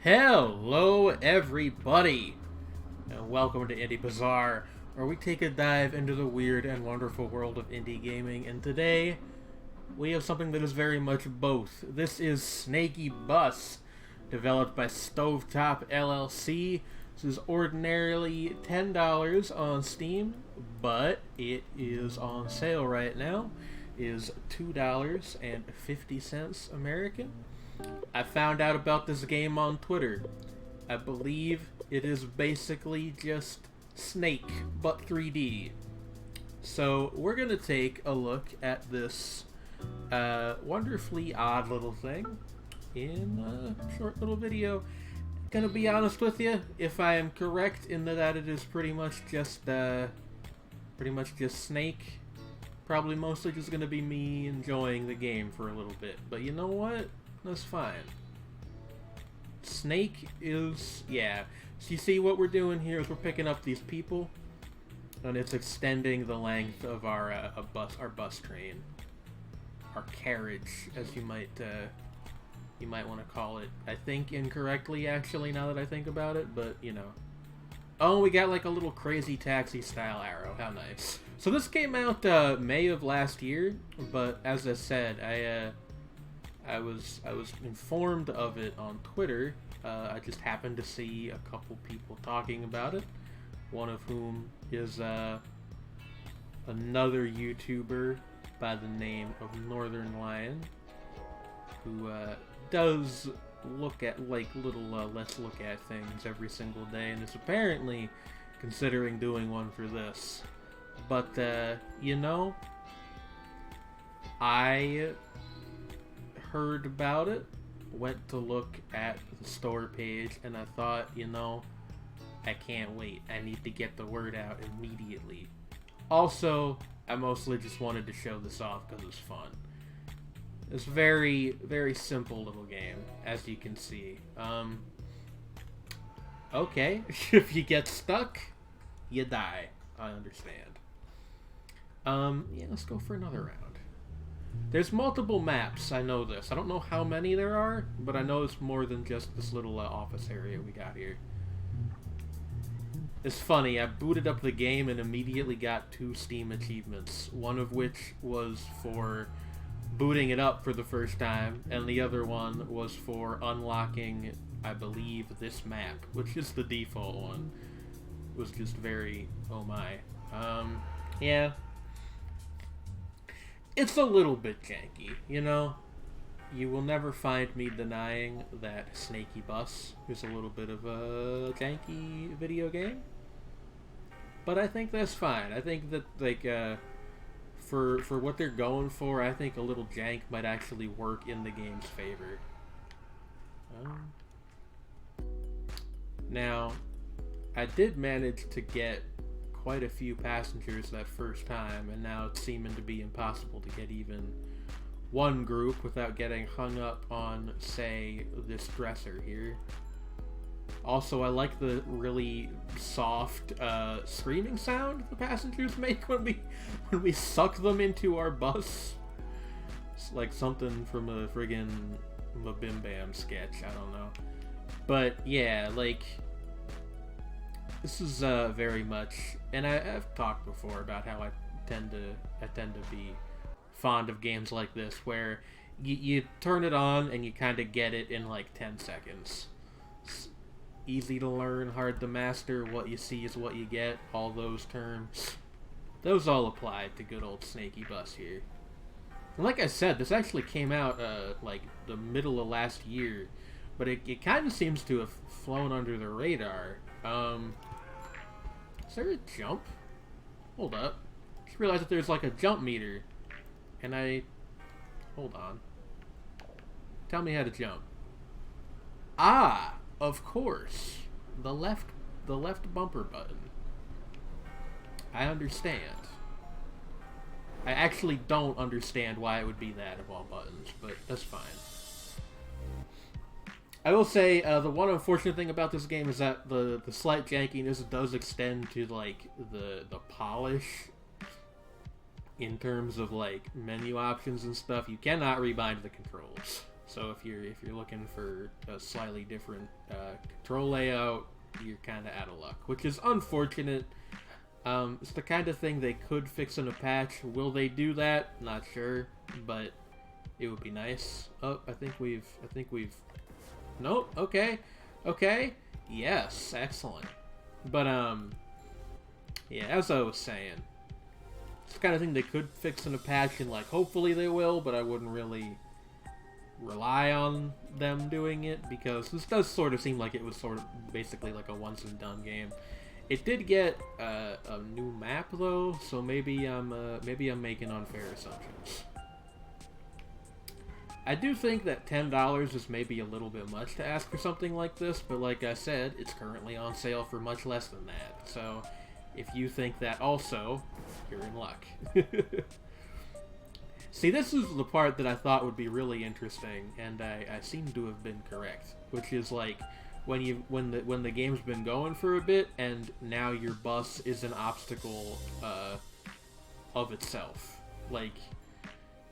Hello everybody, and welcome to Indie Bazaar, where we take a dive into the weird and wonderful world of indie gaming, and today we have something that is very much both. This is Snakeybus, developed by Stovetop LLC. This is ordinarily $10 on Steam, but it is on sale right now. It is $2.50 American. I found out about this game on Twitter. I believe it is basically just Snake, but 3D. So we're going to take a look at this wonderfully odd little thing in a short little video. Gonna be honest with you, if I am correct in that it is pretty much just Snake, probably mostly just gonna be me enjoying the game for a little bit. But you know what? That's fine. Snake is, yeah. So you see what we're doing here is we're picking up these people, and it's extending the length of our bus train, our carriage, as you might want to call it. I think incorrectly, actually, now that I think about it, but you know. Oh, we got like a little crazy taxi style arrow. How nice. So this came out May of last year, but as I said, I was informed of it on Twitter. I just happened to see a couple people talking about it, one of whom is another YouTuber by the name of Northern Lion, who does look at like little let's look at things every single day, and is apparently considering doing one for this. But you know, I heard about it, went to look at the store page, and I thought, you know, I can't wait. I need to get the word out immediately. Also, I mostly just wanted to show this off because it's fun. It's very, very simple little game, as you can see. Okay, if you get stuck, you die. I understand. Yeah, let's go for another round. There's multiple maps, I know this. I don't know how many there are, but I know it's more than just this little office area we got here. It's funny, I booted up the game and immediately got 2 Steam achievements, one of which was for booting it up for the first time, and the other one was for unlocking, I believe, this map, which is the default one. It was just very, oh my. Yeah. It's a little bit janky, you know? You will never find me denying that Snakeybus is a little bit of a janky video game. But I think that's fine. I think that, like, for what they're going for, I think a little jank might actually work in the game's favor. Now, I did manage to get quite a few passengers that first time, and now it's seeming to be impossible to get even one group without getting hung up on, say, this dresser here. Also, I like the really soft screaming sound the passengers make when we suck them into our bus. It's like something from a friggin' Bim Bam sketch, I don't know. But yeah, like, this is very much, and I've talked before about how I tend to be fond of games like this, where you turn it on and you kind of get it in like 10 seconds. It's easy to learn, hard to master. What you see is what you get. All those terms, those all apply to good old Snakeybus here. And like I said, this actually came out like the middle of last year, but it kind of seems to have flown under the radar. Is there a jump? Hold up. I just realized that there's like a jump meter. And hold on. Tell me how to jump. Ah, of course. The left bumper button. I understand. I actually don't understand why it would be that of all buttons, but that's fine. I will say, the one unfortunate thing about this game is that the slight jankiness does extend to, like, the polish in terms of, like, menu options and stuff. You cannot rebind the controls. So if you're looking for a slightly different control layout, you're kind of out of luck, which is unfortunate. It's the kind of thing they could fix in a patch. Will they do that? Not sure, but it would be nice. Oh, I think we've. Nope. Okay. Yes. Excellent. But yeah. As I was saying, it's the kind of thing they could fix in a patch, and like hopefully they will. But I wouldn't really rely on them doing it, because this does sort of seem like it was sort of basically like a once and done game. It did get a new map though, so maybe I'm making unfair assumptions. I do think that $10 is maybe a little bit much to ask for something like this, but like I said, it's currently on sale for much less than that. So if you think that also, you're in luck. See, this is the part that I thought would be really interesting, and I seem to have been correct, which is like when the game's been going for a bit, and now your bus is an obstacle of itself. Like,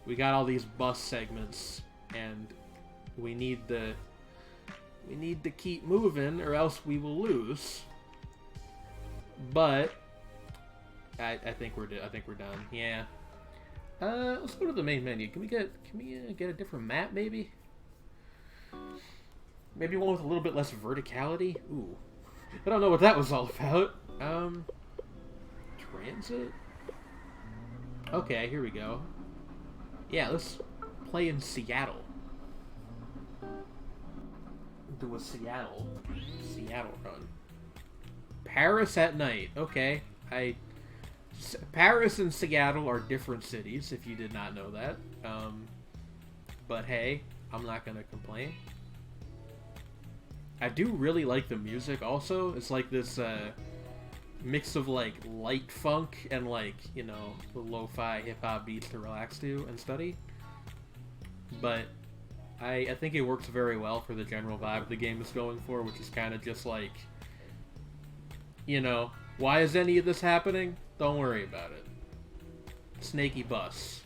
we got all these bus segments, and we need to keep moving, or else we will lose. But I think we're done. Yeah. Let's go to the main menu. Can we get a different map, maybe? Maybe one with a little bit less verticality? Ooh. I don't know what that was all about. Transit? Okay, here we go. Yeah, let's play in Seattle. Do a Seattle run. Paris at night. Okay. Paris and Seattle are different cities, if you did not know that. But hey, I'm not gonna complain. I do really like the music also. It's like this mix of like light funk and like, you know, the lo-fi hip-hop beats to relax to and study. But I think it works very well for the general vibe the game is going for, which is kind of just like, you know, why is any of this happening? Don't worry about it. Snakeybus.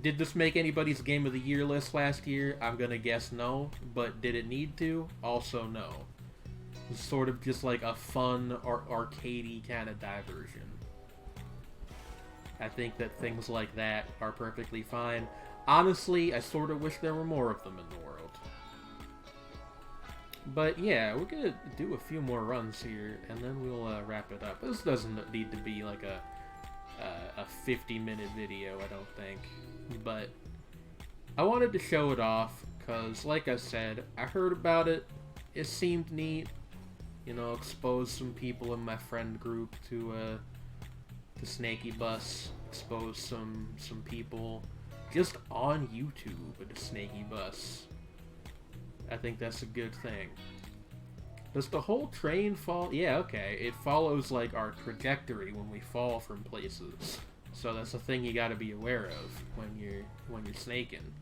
Did this make anybody's Game of the Year list last year? I'm gonna guess no, but did it need to? Also no. It's sort of just like a fun or arcadey kind of diversion. I think that things like that are perfectly fine. Honestly, I sort of wish there were more of them in the world. But yeah, we're gonna do a few more runs here, and then we'll wrap it up. This doesn't need to be like a 50-minute video, I don't think. But I wanted to show it off, because like I said, I heard about it, it seemed neat. You know, expose some people in my friend group to Snakeybus, expose some people just on YouTube to Snakeybus. I think that's a good thing. Does the whole train fall? Yeah, okay. It follows like our trajectory when we fall from places. So that's a thing you gotta be aware of when you're snaking.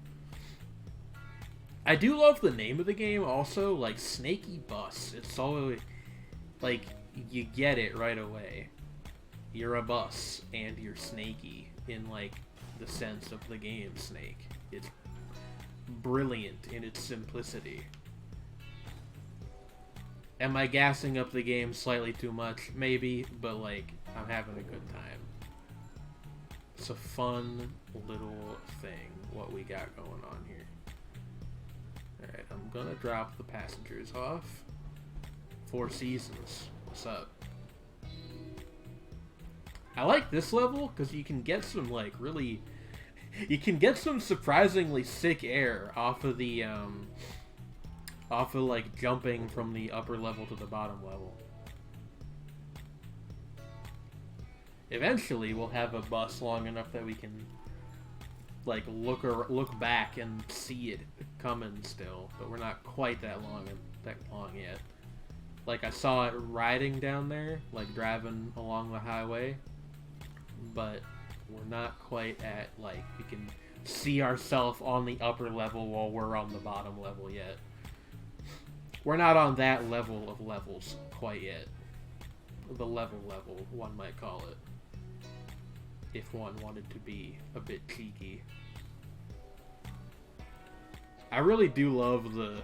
I do love the name of the game also, like Snakeybus. It's so like you get it right away. You're a bus and you're snaky in like the sense of the game Snake. It's brilliant in its simplicity. Am I gassing up the game slightly too much? Maybe, but like, I'm having a good time. It's a fun little thing, what we got going on here. Alright, I'm gonna drop the passengers off. Four Seasons. What's up? I like this level, because you can get some, like, really... You can get some surprisingly sick air off of the, like, jumping from the upper level to the bottom level. Eventually, we'll have a bus long enough that we can, like, look back and see it coming still, but we're not quite that long yet. Like, I saw it riding down there, like, driving along the highway, but we're not quite at, like, we can see ourselves on the upper level while we're on the bottom level yet. We're not on that level of levels quite yet. The level, one might call it. If one wanted to be a bit cheeky. I really do love the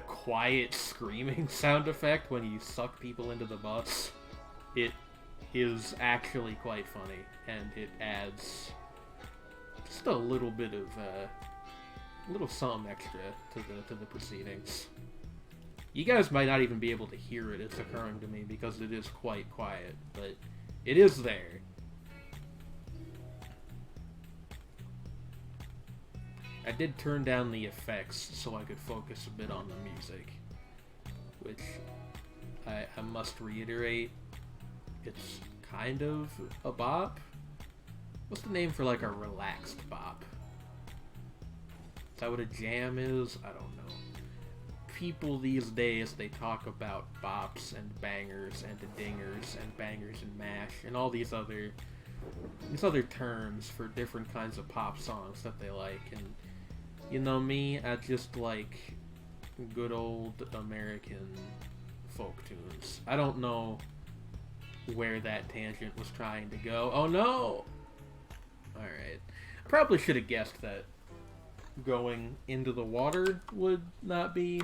quiet screaming sound effect when you suck people into the bus. It is actually quite funny, and it adds just a little bit of a little something extra to the proceedings. You guys might not even be able to hear it. It's occurring to me because it is quite quiet, but it is there. I did turn down the effects so I could focus a bit on the music, which I must reiterate, it's kind of a bop. What's the name for like a relaxed bop? Is that what a jam is? I don't know. People these days, they talk about bops and bangers and dingers and bangers and mash and all these other terms for different kinds of pop songs that they like. And you know me, I just like good old American folk tunes. I don't know where that tangent was trying to go. Oh no! Alright. I probably should have guessed that going into the water would not be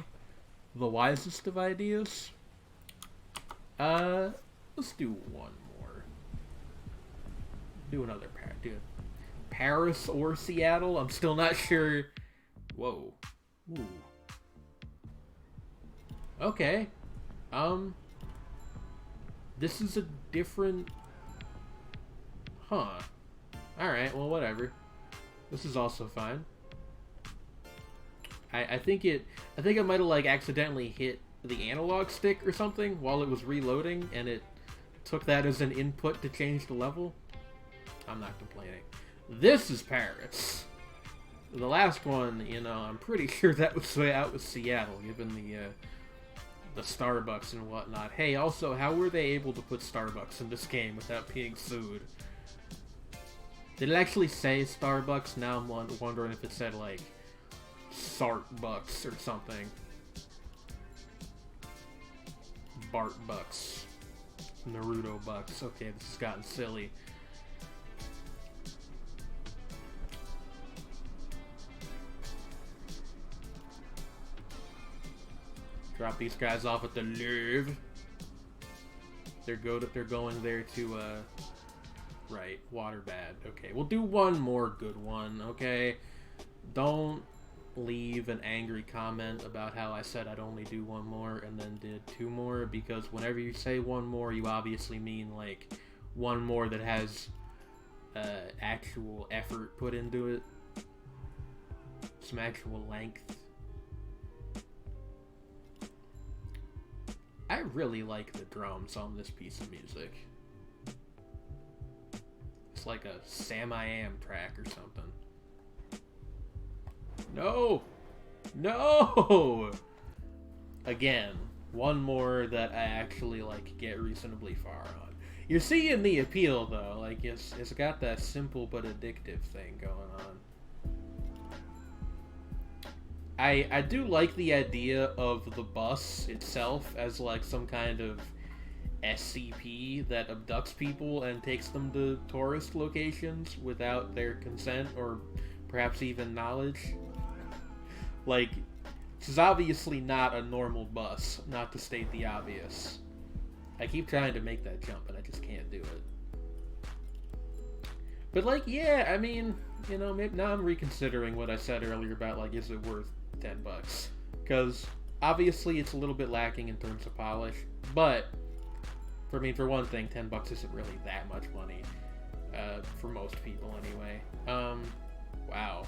the wisest of ideas. Let's do one more. Do another Paris or Seattle? I'm still not sure. Whoa. Ooh. Okay. This is a different... Huh. Alright, well, whatever. This is also fine. I think I might have, like, accidentally hit the analog stick or something while it was reloading, and it took that as an input to change the level. I'm not complaining. This is Paris. The last one, you know, I'm pretty sure that was out with Seattle, given the Starbucks and whatnot. Hey, also, how were they able to put Starbucks in this game without being sued? Did it actually say Starbucks? Now I'm wondering if it said, like, Sartbucks or something. Bartbucks. Naruto Bucks. Okay, this has gotten silly. Drop these guys off at the Louvre. They're going there to, right, water bad. Okay, we'll do one more good one, okay? Don't leave an angry comment about how I said I'd only do one more and then did two more, because whenever you say one more, you obviously mean, like, one more that has, actual effort put into it. Some actual length. I really like the drums on this piece of music. It's like a Sam I Am track or something. No! No! Again, one more that I actually, like, get reasonably far on. You're seeing the appeal, though. Like, it's got that simple but addictive thing going on. I do like the idea of the bus itself as, like, some kind of SCP that abducts people and takes them to tourist locations without their consent or perhaps even knowledge. Like, this is obviously not a normal bus, not to state the obvious. I keep trying to make that jump and I just can't do it. But, like, yeah, I mean, you know, maybe now I'm reconsidering what I said earlier about, like, is it worth $10? Because obviously it's a little bit lacking in terms of polish, but for one thing, $10 isn't really that much money for most people anyway. Wow,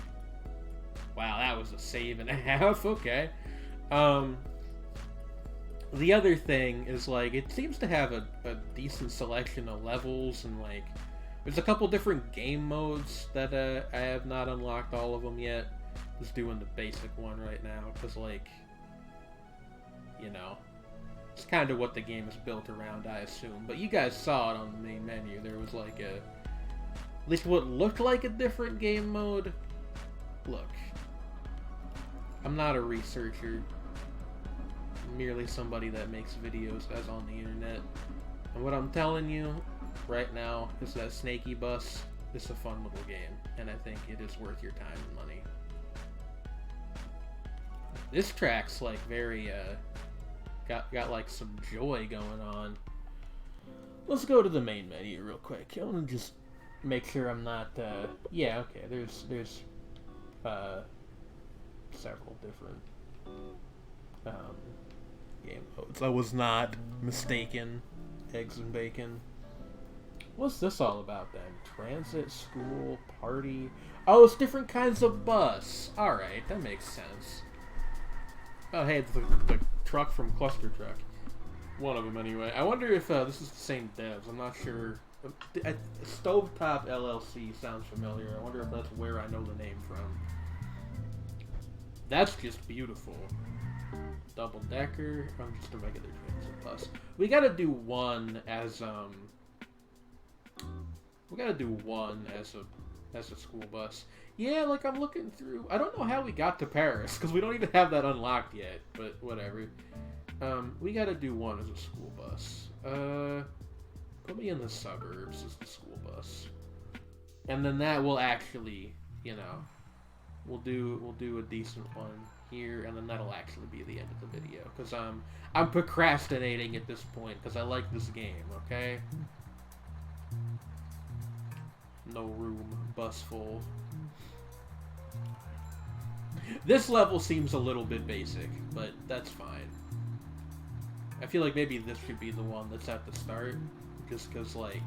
that was a save and a half. Okay. The other thing is, like, it seems to have a decent selection of levels, and, like, there's a couple different game modes that I have not unlocked all of them yet. Just doing the basic one right now, because, like, you know, it's kind of what the game is built around, I assume. But you guys saw it on the main menu. There was, like, at least what looked like a different game mode. Look, I'm not a researcher. I'm merely somebody that makes videos as on the internet. And what I'm telling you right now is that Snakeybus is a fun little game, and I think it is worth your time and money. This track's like very got like some joy going on. Let's go to the main menu real quick. I want to just make sure I'm not yeah, okay, there's several different game modes. I was not mistaken. Eggs and bacon. What's this all about then? Transit, school, party. Oh, it's different kinds of bus. Alright, that makes sense. Oh, hey, the truck from Cluster Truck. One of them, anyway. I wonder if this is the same devs. I'm not sure. Stovetop LLC sounds familiar. I wonder if that's where I know the name from. That's just beautiful. Double decker. I'm just a regular transit bus. We gotta do one as We gotta do one as a school bus. Yeah, like I'm looking through. I don't know how we got to Paris because we don't even have that unlocked yet. But whatever. We gotta do one as a school bus. Put me in the suburbs as the school bus, and then that will actually, you know, we'll do a decent one here, and then that'll actually be the end of the video because I'm procrastinating at this point because I like this game. Okay. No room, bus full. This level seems a little bit basic, but that's fine. I feel like maybe this should be the one that's at the start, just because, like,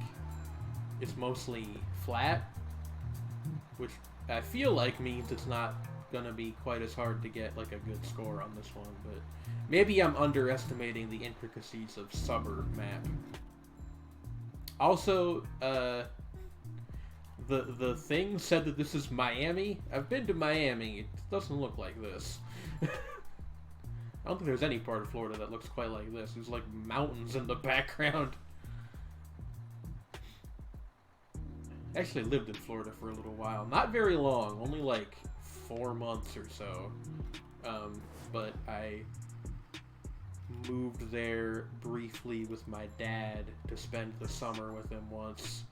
it's mostly flat, which I feel like means it's not gonna be quite as hard to get, like, a good score on this one, but maybe I'm underestimating the intricacies of suburb map. Also, the thing said that this is Miami. I've been to Miami. It doesn't look like this. I don't think there's any part of Florida that looks quite like this. There's like mountains in the background. I actually lived in Florida for a little while. Not very long. Only like 4 months or so. But I moved there briefly with my dad to spend the summer with him once.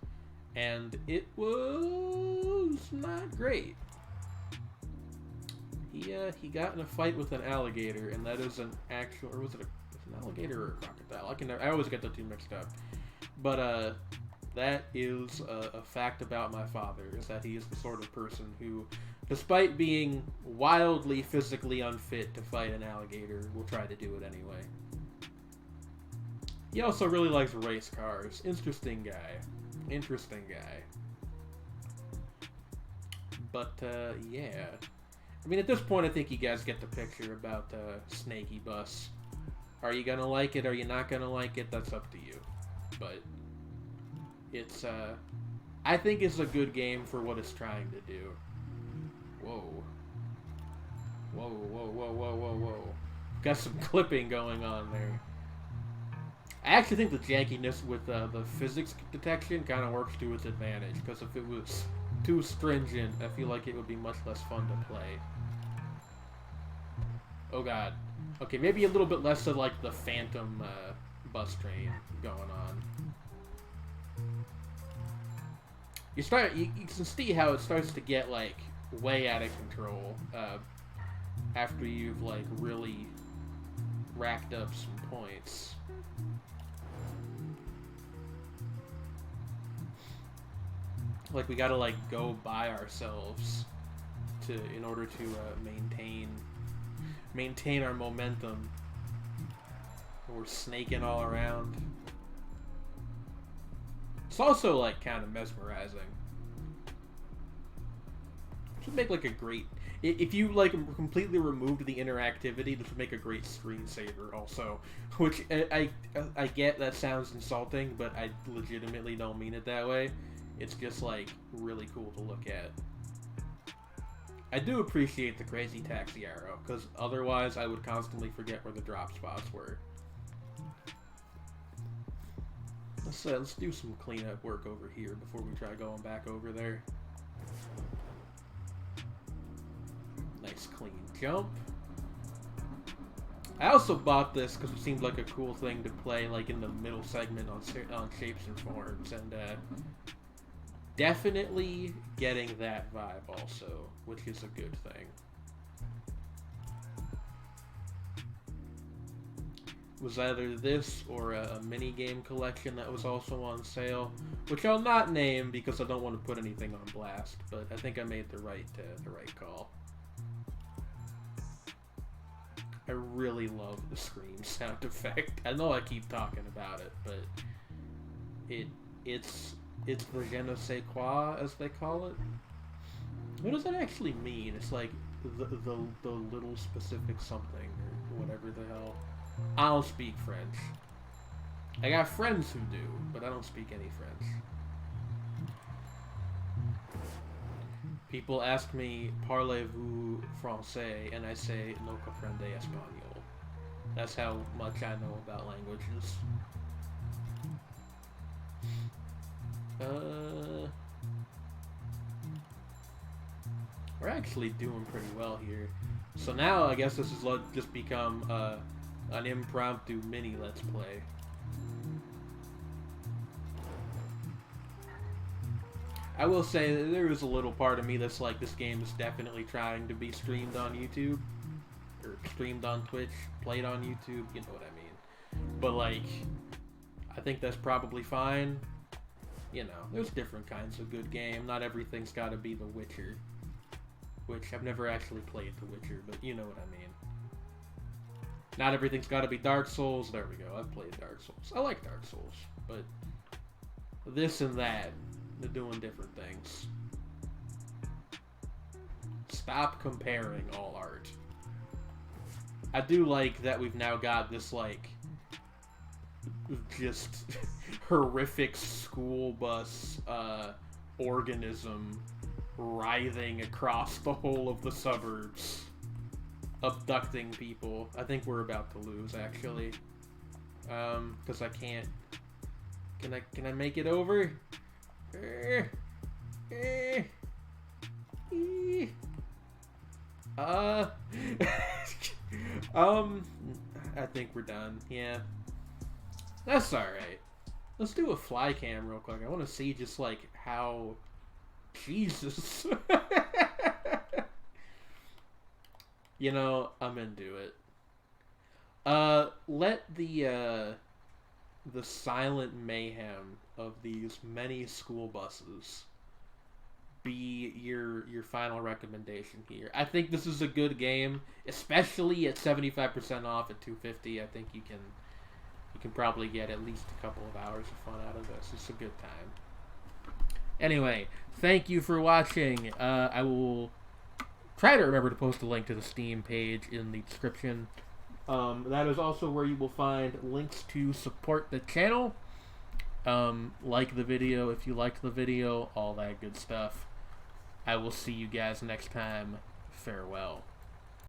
And it was not great. He got in a fight with an alligator, and that is an actual, or was it an alligator or a crocodile? I always get the two mixed up. But that is a fact about my father, is that he is the sort of person who, despite being wildly physically unfit to fight an alligator, will try to do it anyway. He also really likes race cars. Interesting guy. Interesting guy. But, yeah. I mean, at this point, I think you guys get the picture about Snakeybus. Are you gonna like it? Are you not gonna like it? That's up to you. But it's, I think it's a good game for what it's trying to do. Whoa. Whoa, whoa, whoa, whoa, whoa, whoa. Got some clipping going on there. I actually think the jankiness with the physics detection kind of works to its advantage, because if it was too stringent, I feel like it would be much less fun to play. Oh god. Okay, maybe a little bit less of like the phantom bus train going on. You can see how it starts to get like way out of control after you've like really racked up some points. Like we gotta like go by ourselves in order to maintain our momentum. We're snaking all around. It's also like kind of mesmerizing. Should make like a great, if you like completely removed the interactivity, this would make a great screensaver also. Which I get that sounds insulting, but I legitimately don't mean it that way. It's just like really cool to look at. I do appreciate the crazy taxi arrow, because otherwise I would constantly forget where the drop spots were. Let's do some cleanup work over here before we try going back over there. Nice clean jump. I also bought this because it seemed like a cool thing to play like in the middle segment on Shapes and Forms, and definitely getting that vibe also, which is a good thing. was either this or a mini game collection that was also on sale, which I'll not name because I don't want to put anything on blast. But I think I made the right call. I really love the scream sound effect. I know I keep talking about it, but it's the je ne sais quoi, as they call it. What does that actually mean? It's like the little specific something or whatever the hell. I don't speak French. I got friends who do, but I don't speak any French. People ask me, parlez-vous français? And I say, no comprende español. That's how much I know about languages. We're actually doing pretty well here. So now I guess this has just become an impromptu mini Let's Play. I will say that there is a little part of me that's like, this game is definitely trying to be streamed on YouTube. Or streamed on Twitch, played on YouTube, you know what I mean. But like, I think that's probably fine. You know, there's different kinds of good game. Not everything's gotta be The Witcher. Which, I've never actually played The Witcher, but you know what I mean. Not everything's gotta be Dark Souls. There we go, I've played Dark Souls. I like Dark Souls, but this and that, they're doing different things. Stop comparing all art. I do like that we've now got this, like, just horrific school bus organism writhing across the whole of the suburbs, abducting people. I think we're about to lose, actually, because I can't. Can I make it over? I think we're done. Yeah, that's all right. Let's do a fly cam real quick. I want to see just like how. Jesus. You know, I'm into it. Let the silent mayhem of these many school buses be your final recommendation here. I think this is a good game, especially at 75% off at $250. I think you can probably get at least a couple of hours of fun out of this. It's a good time. Anyway, thank you for watching. I will try to remember to post a link to the Steam page in the description. That is also where you will find links to support the channel. Like the video if you liked the video, all that good stuff. I will see you guys next time. Farewell.